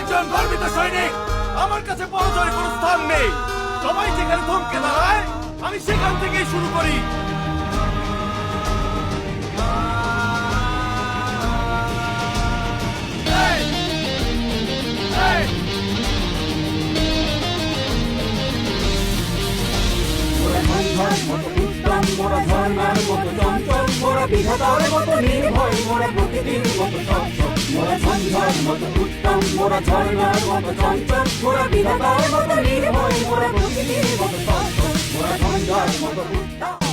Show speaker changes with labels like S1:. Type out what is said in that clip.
S1: একজন গর্বিত সৈনিক। আমার কাছে পরাজয়ের কোনো স্থান নেই। সবাই যেখানে থমকে দাঁড়ায় আমি সেখান থেকেই শুরু করি।
S2: মোরা ঝর্ণার মতো চঞ্চল, মোরা বিধাতার মতো নির্ভয়, মোরা প্রকৃতির মতো সচ্ছল। মোরা ঝঞ্ঝার মতো উত্তম, মোরা ঝর্ণার মতো চঞ্চল, মোরা বিধাতার মতো নির্ভয়, মোরা প্রকৃতির মতো সচ্ছল। মোরা ঝঞ্ঝার মতো উত্তম।